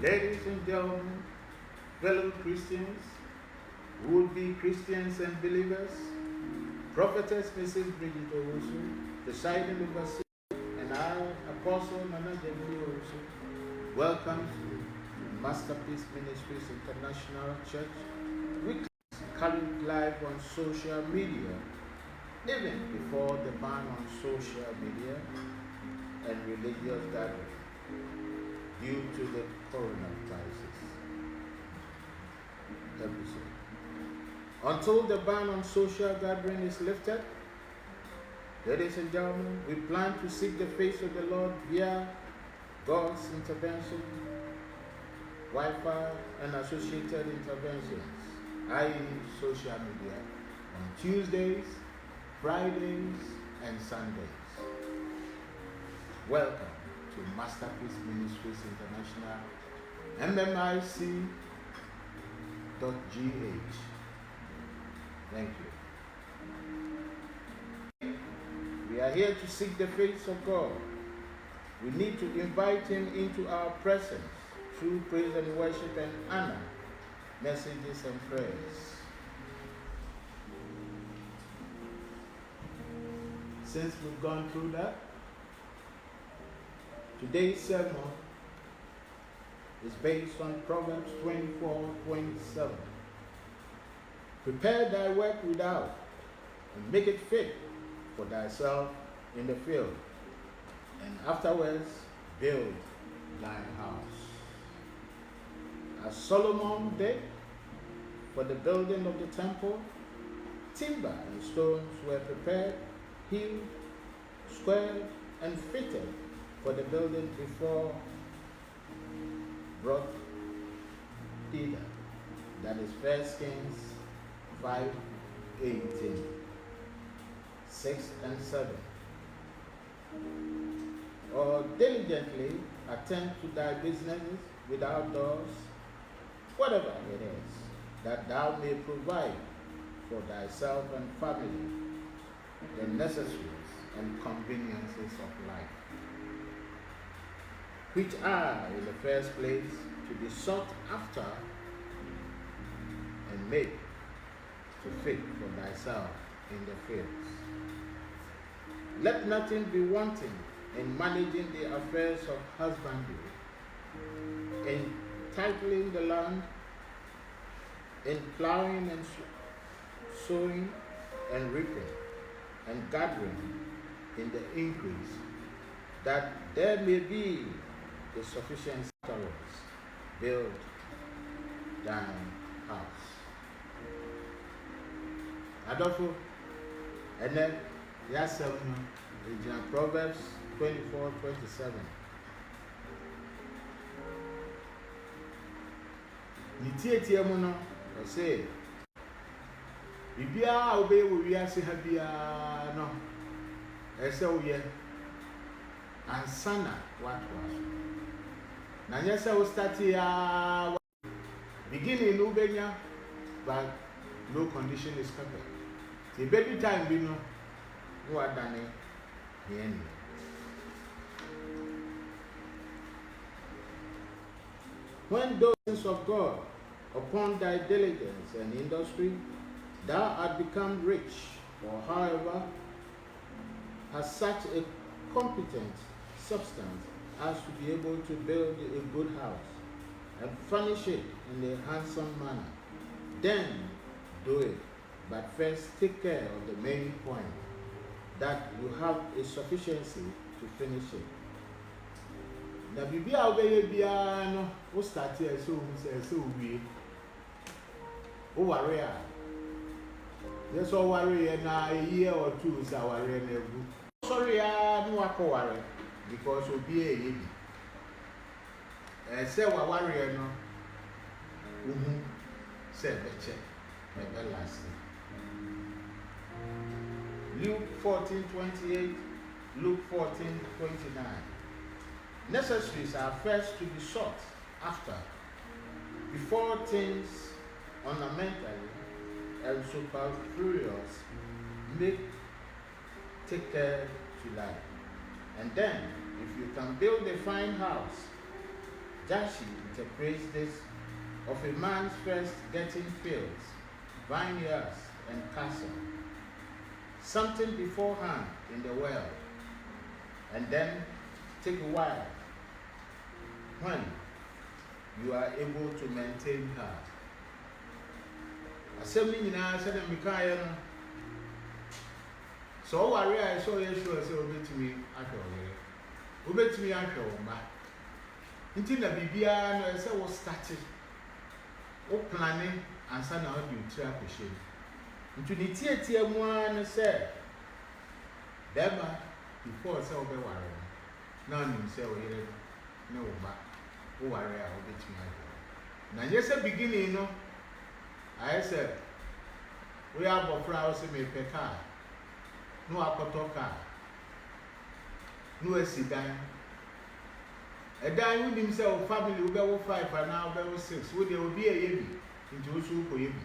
Ladies and gentlemen, fellow Christians, would-be Christians and believers, Prophetess Mrs. Bridget Owusu, presiding overseer, and I, Apostle Nana Jemili Owusu, welcome to Masterpiece Ministries International Church, which is carried live on social media, even before the ban on social media and religious gathering due to the corona crisis episode. Until the ban on social gathering is lifted, ladies and gentlemen, we plan to seek the face of the Lord via God's intervention, Wi-Fi and associated interventions, i.e. social media, on Tuesdays, Fridays, and Sundays. Welcome to Masterpiece Ministries International, MMIC.gh. Thank you. We are here to seek the face of God. We need to invite Him into our presence through praise and worship and honor, messages and prayers. Since we've gone through that, today's sermon is based on Proverbs 24:27. Prepare thy work without, and make it fit for thyself in the field, and afterwards build thine house. as Solomon did for the building of the temple. Timber and stones were prepared, hewn, squared, and fitted for the building before brought thither. That is 1 Kings 5:18, 6 and 7. Or diligently attend to thy businesses without doors, whatever it is, that thou may provide for thyself and family the necessaries and conveniences of life, which are in the first place to be sought after and made to fit for thyself in the fields. Let nothing be wanting in managing the affairs of husbandry, in titling the land, in plowing and sowing and reaping and gathering in the increase, that there may be a sufficient storage, build thine house. Adolfo, and then yes, Proverbs 24:27. Nitiatia mu no, I say, Bibia obey we are habia no. Ese uye ansana what was. Na nyesa we start ya beginning no benya, but no condition is covered. The baby time we know no adane here. When those things of God upon thy diligence and industry, thou art become rich, or however, has such a competent substance as to be able to build a good house and furnish it in a handsome manner, then do it. But first take care of the main point, that you have a sufficiency to finish it. Na bibia obeye bia no wo start here so we o worry a yes o worry na a year or two is our worry na egu sorry a no akọ worry because obi e ye bi say wa worry no say beche me last. Luke 14:28, Luke 14:29. Necessaries are first to be sought after, before things ornamentally and superfluous take care to life. And then, if you can build a fine house, Jashi interprets this of a man's first getting fields, vineyards, and castle, something beforehand in the world, and then take a while when you are able to maintain her. Assembly in our said Mikael. So worry I saw you sure say obey to me after obey to me after ma. Until the Bibia no say was started. O planning and sana how you try appreciate. Into the tia one say Deba before say obey worry. Now you say no back. Oh, worry, I'll get to my. Now, yes, a beginning, no. I said, we have a flower, say, me pay car. No, I car. No, a sedan. A dime with himself, family will go 5 and now go 6. Would there be a yebi into a soup for yebi?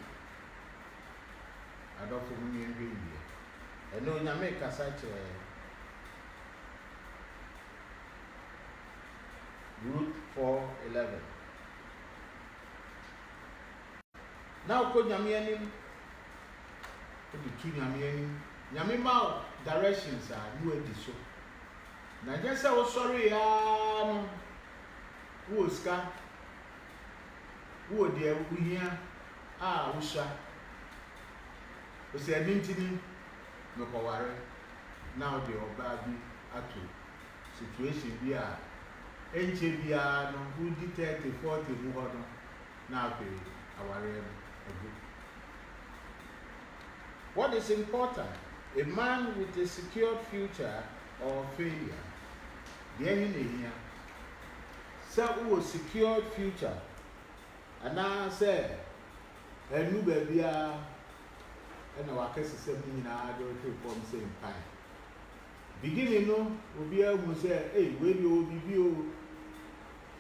I don't for me and baby. I know you make a such a. Root 4:11. Now, could Yamianim put the two Yamianim Yamima directions are new edition. Now, just I was sorry, who is car? Who dear, we here? Usha. We say, Nintini, no power. Now, the Obabi Atu situation we are. HBR no who did 30, 40 more. now our What is important? A man with a secured future or failure. The engineer. So who was secured future. And now say, a new baby, and our case is something I don't from same time. Beginning, no, will be able to say, hey, where you will be you.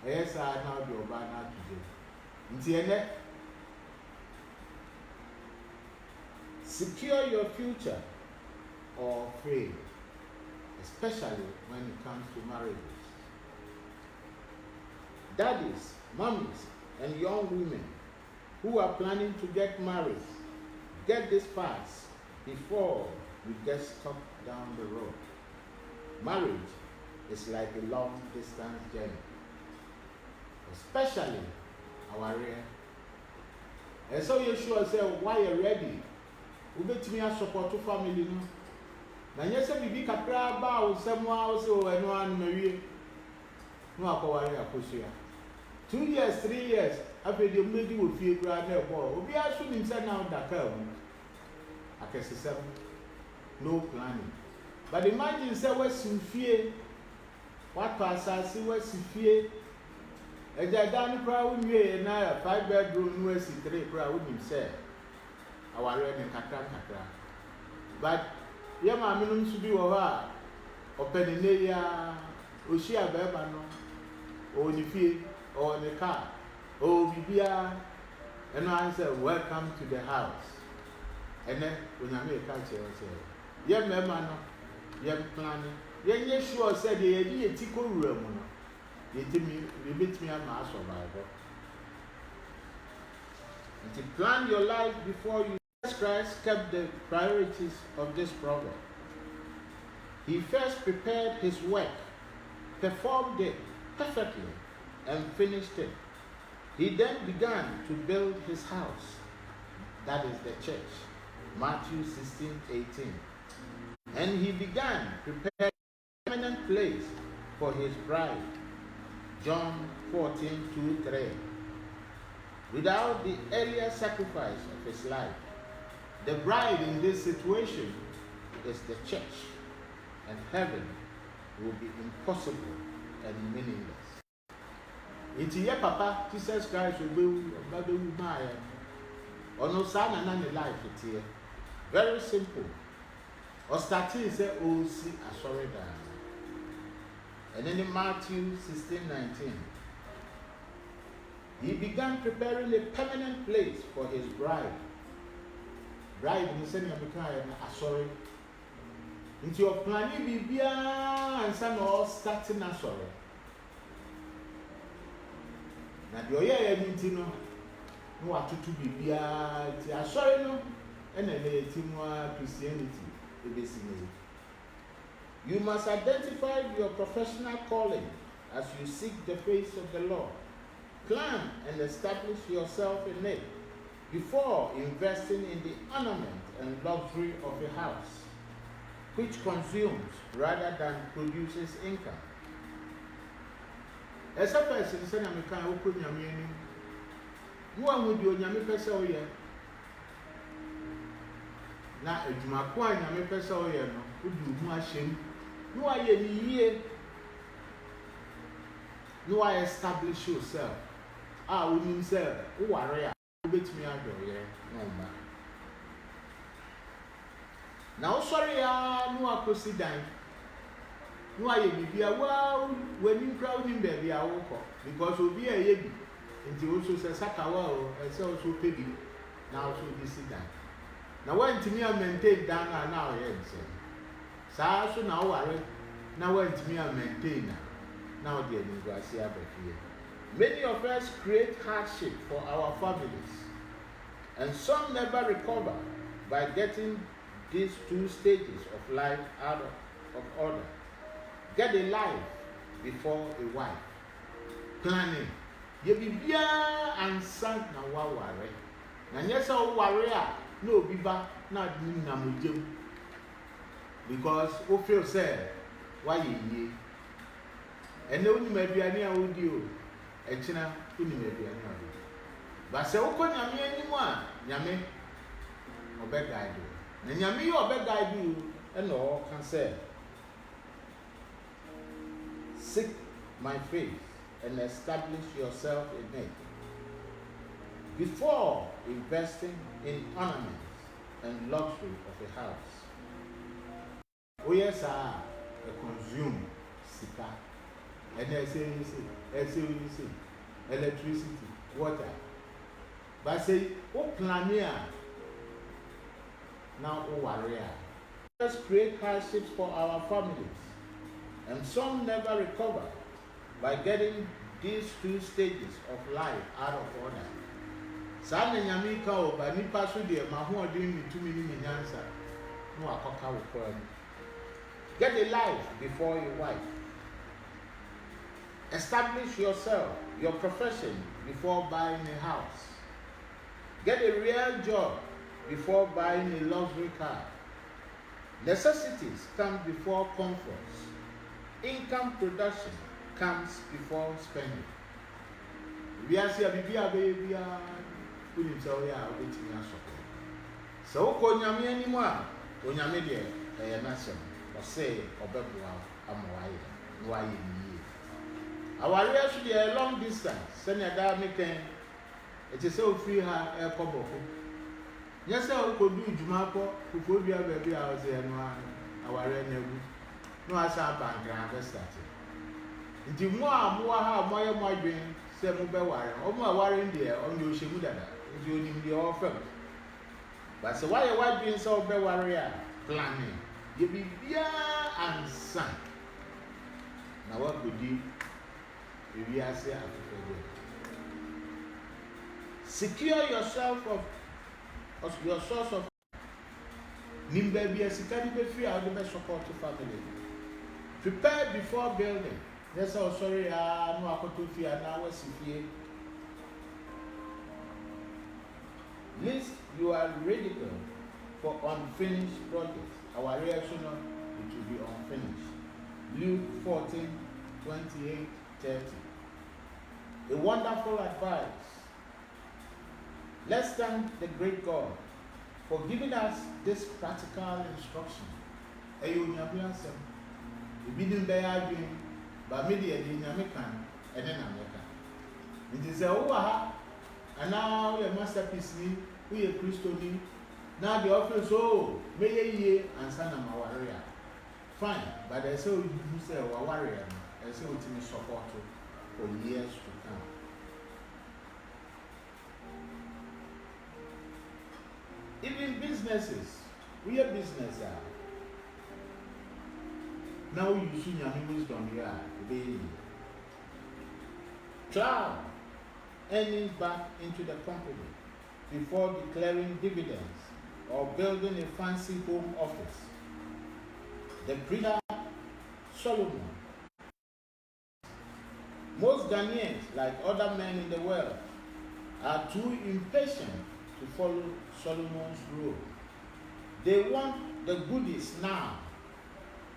Yes, I now do about that today. Secure your future or fail, especially when it comes to marriages. Daddies, mummies, and young women who are planning to get married, get this fast before you get stuck down the road. Marriage is like a long distance journey, especially our area. And so you sure say, why you're ready? We bet me a support to family. Na nyese bibi kakra ba o semwa o se o enu anu mawie. No akoware akosia. 2 years, 3 years, after the medi wo fie kra na ebo. Obi aso nim se na daka wu. Akesesem. No planning. But imagine say we fie. What pasasi we fie. Eja dan kra wo nwie na 5 bedroom no esi 3 kra wo nim se. Our red kakra. But Yama minum should be over open in the Oshia Bebano, or the field, or the car, or Bibia, and I said, welcome to the house. And then when I make a culture, I say, Yam Memano, Yam planning, Yan sure said the idea tickle room. They beat me a mass survivor. And to plan your life before you. Christ kept the priorities of this program. He first prepared his work, performed it perfectly, and finished it. He then began to build his house, that is the church, Matthew 16:18. And he began preparing a permanent place for his bride, John 14:2-3. Without the earlier sacrifice of his life, the bride in this situation is the church, and heaven will be impossible and meaningless. It's your papa, Jesus Christ will be my or no son and any life it's here. Very simple. Or starting say, oh, see, I sorry that. And then in Matthew 16:19, he began preparing a permanent place for his bride. Bride in the same American, sorry. Into your planning, be and some all starting a sorry. Now, the Oya Yintino, no, what to be a sorry, no, and a Timwa Christianity, the basic. You must identify your professional calling as you seek the face of the Lord. Plan and establish yourself in it before investing in the ornament and luxury of a house, which consumes rather than produces income. As a person, say na meka oku nyame ani. Wo ahudi onyame pese oye. Na adwuma ko anyame pese oye no, odi hu ahyem. No aye ni yie. No I establish yourself. Wonim say wo ware a betimi adoye no ma. Now sorry no akosi dan. No aye bibia wow when you crowd in baby awoko because obi aye bi nti also say sakawa o say also pay bi now also this dan. Now when timi a maintain dan na oye nse. Sa so na ware na when timi a maintain now the negotiate abefie. Many of us create hardship for our families, and some never recover by getting these 2 stages of life out of order. Get a life before a wife. Planning. You be bia and san na wa ware. Na nyesa o ware a no biba na dim na mojem. Because o feel say why ye. And no ni maduane a wodi o. Echina uni maduane a wodi. But say oko nyame anymore, nyame obe guide you. Na nyame you obe guide you, and all can say, seek my face and establish yourself in it before investing in ornaments and luxury of a house. Oh yes, a consume sika, and I say electricity, water. But say, oh plan here now, oh warrior. Let's create hardships for our families, and some never recover by getting these two stages of life out of order. Sana nyame ka o ba nipa so de ma ho odin mi tumi ni nyansa no akoka wo kwa. Get a life before your wife. Establish yourself, your profession before buying a house. Get a real job before buying a luxury car. Necessities come before comforts. Income production comes before spending. We are here, baby, putting so yeah, waiting us. So, Konyami anymore, Konyami dear, a nation, or say, or Bebua, why our race should be a long distance, send a damn. It is so free her air cobo. Yes, I could do Jumapo, who could be a baby house there, our renew. No, I saw bank and started. Into more dream, say mobile wire, or more warring there on your Shimudada, if you need the offer. But so why a white being so bad warrior planning? You be beer and son. Now, what would you? We are saying, secure yourself of your source of Nimbe be a security free out the best support to family. Prepare before building. That's all sorry, no akotofi and now CPA. List you are ridiculed for unfinished projects. Our reaction it will be unfinished. Luke 14:28-30. A wonderful advice. Let's thank the great God for giving us this practical instruction. But media in American and then American. It is a and now a masterpiece, we a Christian. Now the office, oh, may ye and son of my warrior. Fine, but I say you say a warrior, I say what you support for years to come. Even businesses, we are business. Now you see your wisdom here, baby. Cloud earnings back into the company before declaring dividends or building a fancy home office. The preacher Solomon. Most Ghanaians, like other men in the world, are too impatient to follow Solomon's rule. They want the goodies now.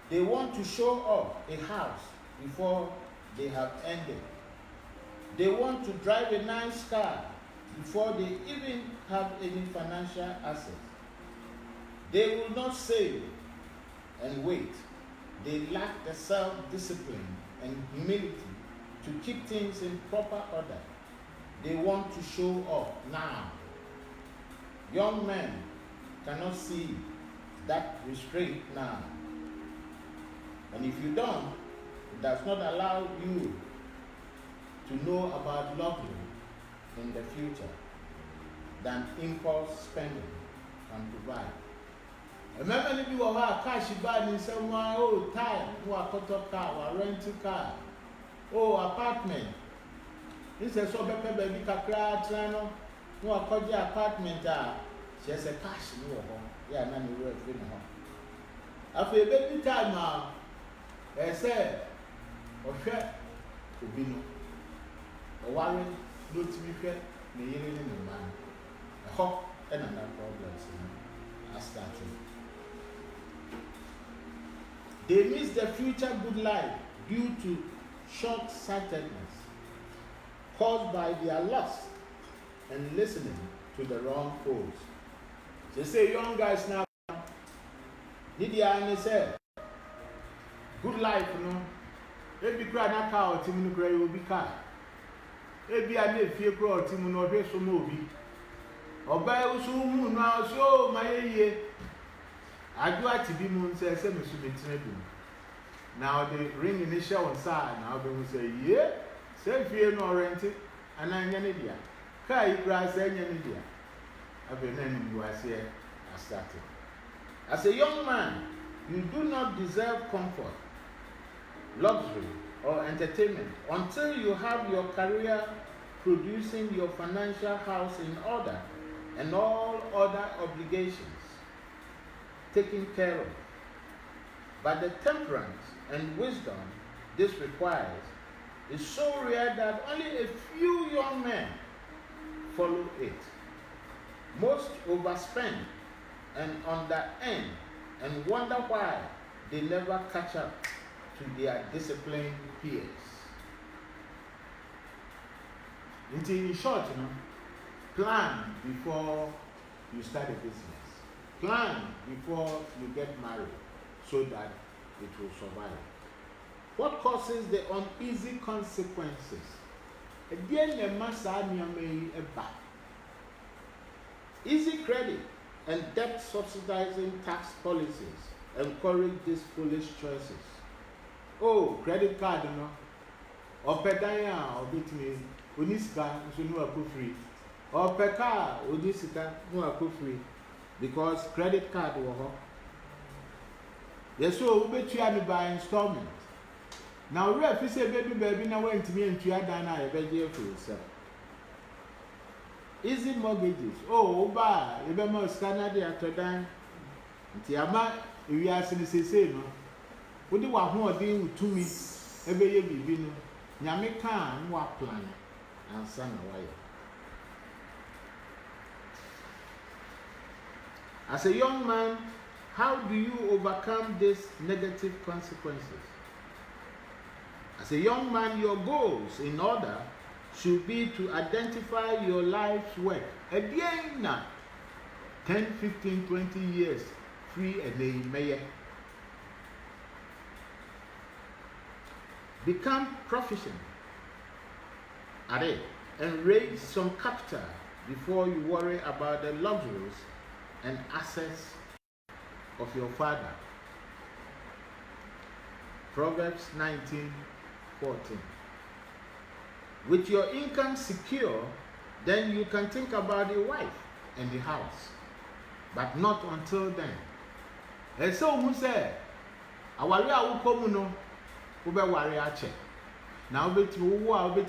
They want to show off a house before they have ended. They want to drive a nice car before they even have any financial assets. They will not save and wait. They lack the self-discipline and humility to keep things in proper order. They want to show off now. Young men cannot see that restraint now. And if you don't, it does not allow you to know about luxury in the future than impulse spending can provide. Remember if you have cash buy in someone, oh, time, who are cut up car, or rental car, oh, apartment. This is so baby kakra channel, no apartment, she has a cash in your home. Yeah, none of you in home. After a baby time now, I said, or share, Ubino, or warren, no to be fair, may you in the man. I hope and another problems I started. They miss the future good life due to short-sightedness caused by their lust and listening to the wrong calls. They say young guys now, did you say good life, Every crowd na car or team no will be car. Every idea fear crowd team no be so movie. Or by also now so my year. I do at be moon say me now they ring initial on side now they will say yeah say fear no rented and I idea. Kai grass any idea. I've been in was here I started. As a young man, you do not deserve comfort, luxury, or entertainment until you have your career producing your financial house in order and all other obligations taken care of. But the temperance and wisdom this requires is so rare that only a few young men follow it. Most overspend and underearn and wonder why they never catch up to their disciplined peers. In short, plan before you start a business. Plan before you get married so that it will survive. What causes the uneasy consequences? Easy credit and debt subsidizing tax policies encourage these foolish choices. Oh, credit card, or pedaya, or bitme, unisika, so no free. Or per car, unisika, no free. Because credit card will yes, so we bet you by installment. Now, if you say baby, now went to me and you are done, I beg you for yourself. Easy mortgages. Oh, ba, you better scanner the after done. Tiama, if you are saying, say, no. What do you want to to me? Every year, be no. Yamika, no plan, and son away. As a young man, how do you overcome these negative consequences? As a young man, your goals in order should be to identify your life's work. Again, 10, 15, 20 years, free and a mayor. Become proficient at it and raise some capital before you worry about the luxuries and assets of your father. Proverbs 19:14. With your income secure, then you can think about the wife and the house, but not until then. And so who said, "Awari awukomu no, ube wari ache. Now bet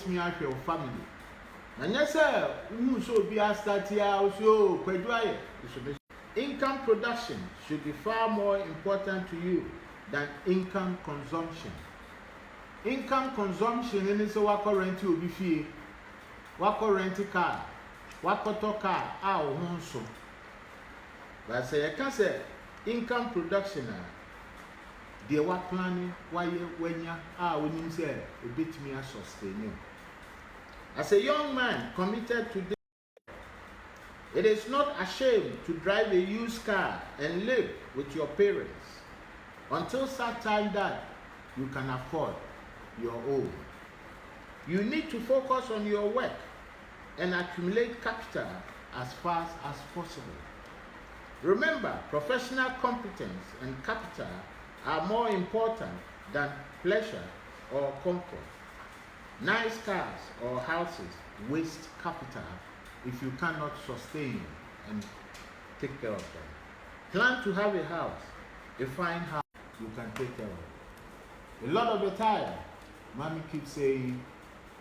me out your family. And yes, sir, who so be a start here, so quadrille. Income production should be far more important to you than income consumption. Income consumption is what current will be fee, what current car, what car, our so. But say I can say income production, they were planning why when you say a bit me a sustain you. As a young man committed to this, it is not ashamed to drive a used car and live with your parents until such time that you can afford your own. You need to focus on your work and accumulate capital as fast as possible. Remember, professional competence and capital are more important than pleasure or comfort. Nice cars or houses waste capital if you cannot sustain and take care of them. Plan to have a house, a fine house you can take care of. A lot of the time, mommy keeps saying,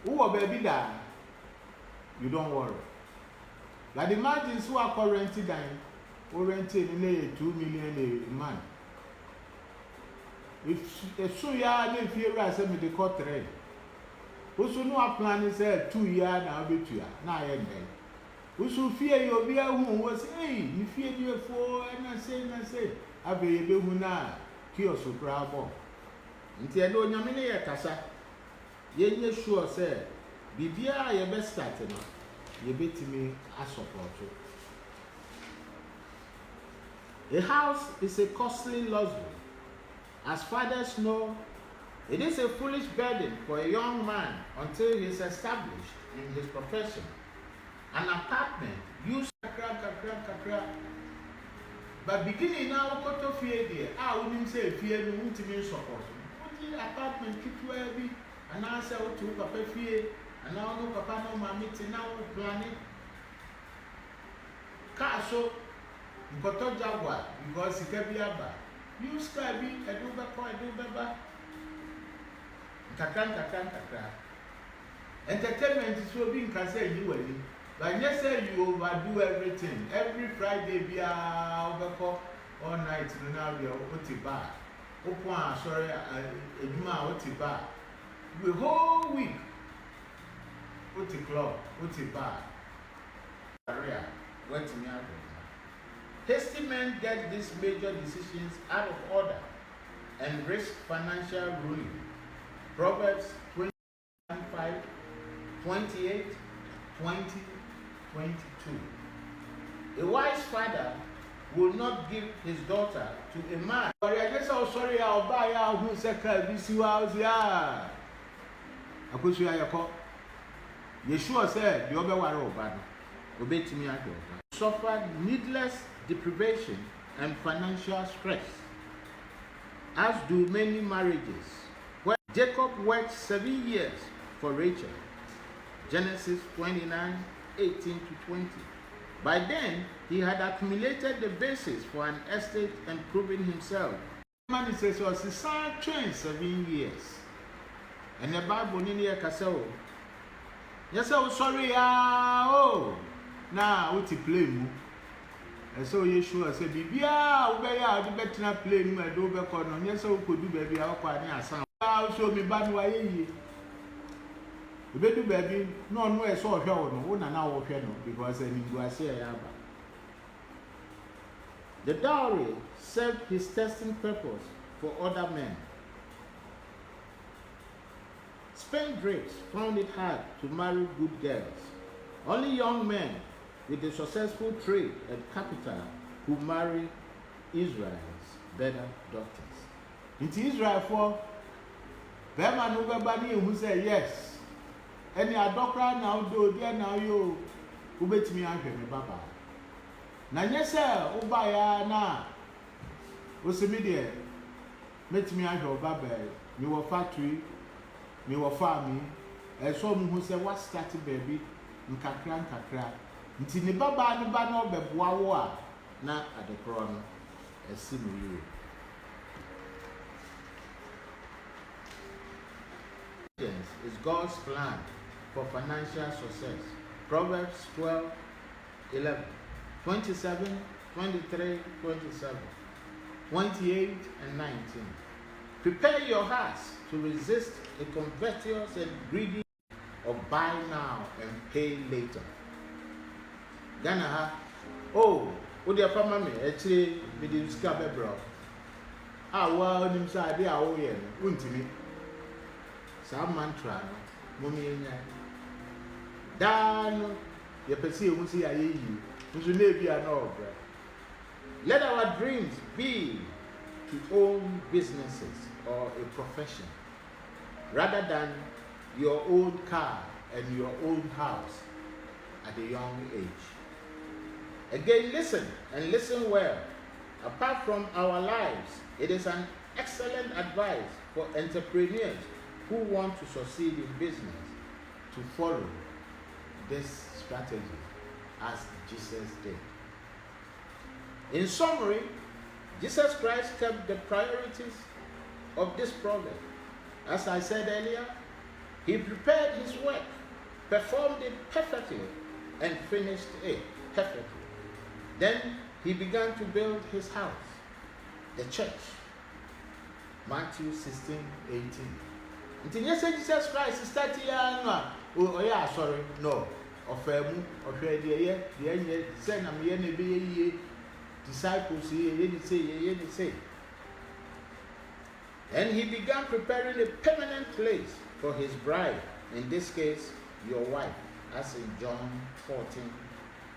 "Oh, baby, die." You don't worry. But imagine who are currently dying, or renting in 2 million a month. If so, yeah, if you are saying the quarter, also no plan is 2 years now, be 2 years. Now I am there. Also fear you'll be a woman was, hey, you fear you for, and I say, I be a baby now, kiosk or crab. Until I know Yamini Casa, ye sure, sir, be dear, your best starting. you bet me a support. A house is a costly luxury. As fathers know, it is a foolish burden for a young man until he is established in his profession. An apartment, use kakra. But beginning now, got to fear there. I wouldn't say fear, no one to me support. What the apartment keep where be, and I say to papa fear, and now no papa no mammy, now planning. Car so, you got to Jaguar because it can be a bar. You sky be, I do baba. Kakra. Entertainment is so being can say you will. But yes, you overdo everything. Every Friday be a overcall all night in an area of bar. Open, sorry, a Juma bar. The whole week, Oti club, Oti bar. Area, went to me out. Hasty men get these major decisions out of order and risk financial ruin. Proverbs 25, 28, 20, 22. A wise father will not give his daughter to a man. Sorry, I'll buy out who said, yeah. Yeshua said, the other one, obey to me. Suffered needless deprivation and financial stress, as do many marriages. When Jacob worked 7 years for Rachel, Genesis 29, 18 to 20. By then, he had accumulated the basis for an estate and proven himself. Man says, was his son trained 7 years. And the Bible in here can say, yes, sorry, now what you play? And so Yeshua said, Bibia, Ubaya, the better play my dober corner. Yes, so could do baby, I'll quite near some. I'll show me bad way. The baby, no, I saw her, no, and now of her, because I mean, I say, the dowry served his testing purpose for other men. Spendthrifts found it hard to marry good girls. Only young men with a successful trade and capital who marry Israel's better daughters. Into Israel for Berman Ubabani who say yes. Any adokra now do there now you who bet me out me baba. Na yes sir, Ubaya na Usimidia met me out baba. Me were factory, me were farming, and some who say what started baby in kakra. Nti ne baba ne ba no beboa wo a na adekro no asimu yi. Is God's plan for financial success. Proverbs 12, 11, 27, 23, 27, 28 and 19. Prepare your hearts to resist a covetous and greedy of buy now and pay later. Ghana what the farmer me actually with the scabber bro. Well, inside the hour, untimi. Some mantra, mummy, Dan, you perceive, we see I you, we should never be an ogre. Let our dreams be to own businesses or a profession rather than your own car and your own house at a young age. Again, listen and listen well. Apart from our lives, it is an excellent advice for entrepreneurs who want to succeed in business to follow this strategy as Jesus did. In summary, Jesus Christ kept the priorities of this problem. As I said earlier, he prepared his work, performed it perfectly, and finished it perfectly. Then he began to build his house, the church. Matthew 16, 18. Until you say Jesus Christ is 30 years no. Disciples say. And he began preparing a permanent place for his bride, in this case, your wife. as in John 14,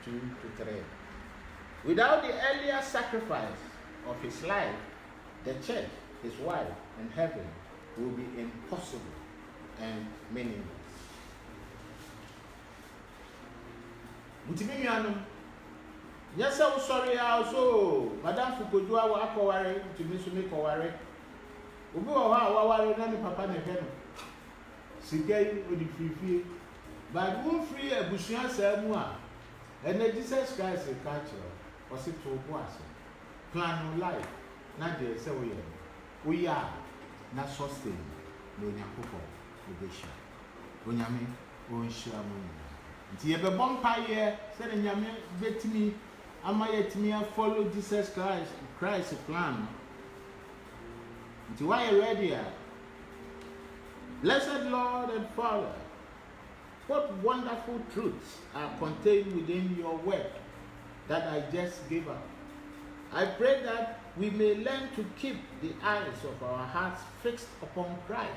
2 to 3. Without the earlier sacrifice of his life, the church, his wife, and heaven will be impossible and meaningless. Yes, I'm sorry, also, Madame Fukujua wa akọware ntumi so me kọware. Obi wa ha awaware na ne papa ne hwe no. Sika yi odi frifie. But won free abusua saa mu a, and Jesus Christ e ka kire. O se to bo ase. Plan life na de se wo ye. Wo ya na sustain no nyankopɔ obehia. Onyame o nhia mo. Nti ye be bɔ mpaye se ne nyame betimi ama yetimi follow Jesus Christ plan. Nti why you ready? Blessed Lord and Father, what wonderful truths are contained within your word that I just gave up. I pray that we may learn to keep the eyes of our hearts fixed upon Christ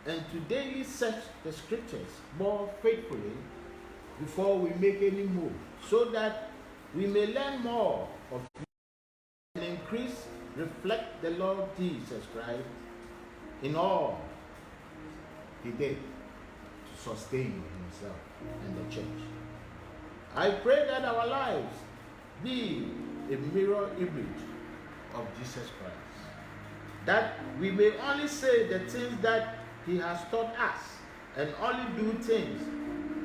and to daily search the scriptures more faithfully before we make any move, so that we may learn more of and reflect the Lord Jesus Christ in all he did to sustain himself and the church. I pray that our lives be a mirror image of Jesus Christ, that we may only say the things that he has taught us and only do things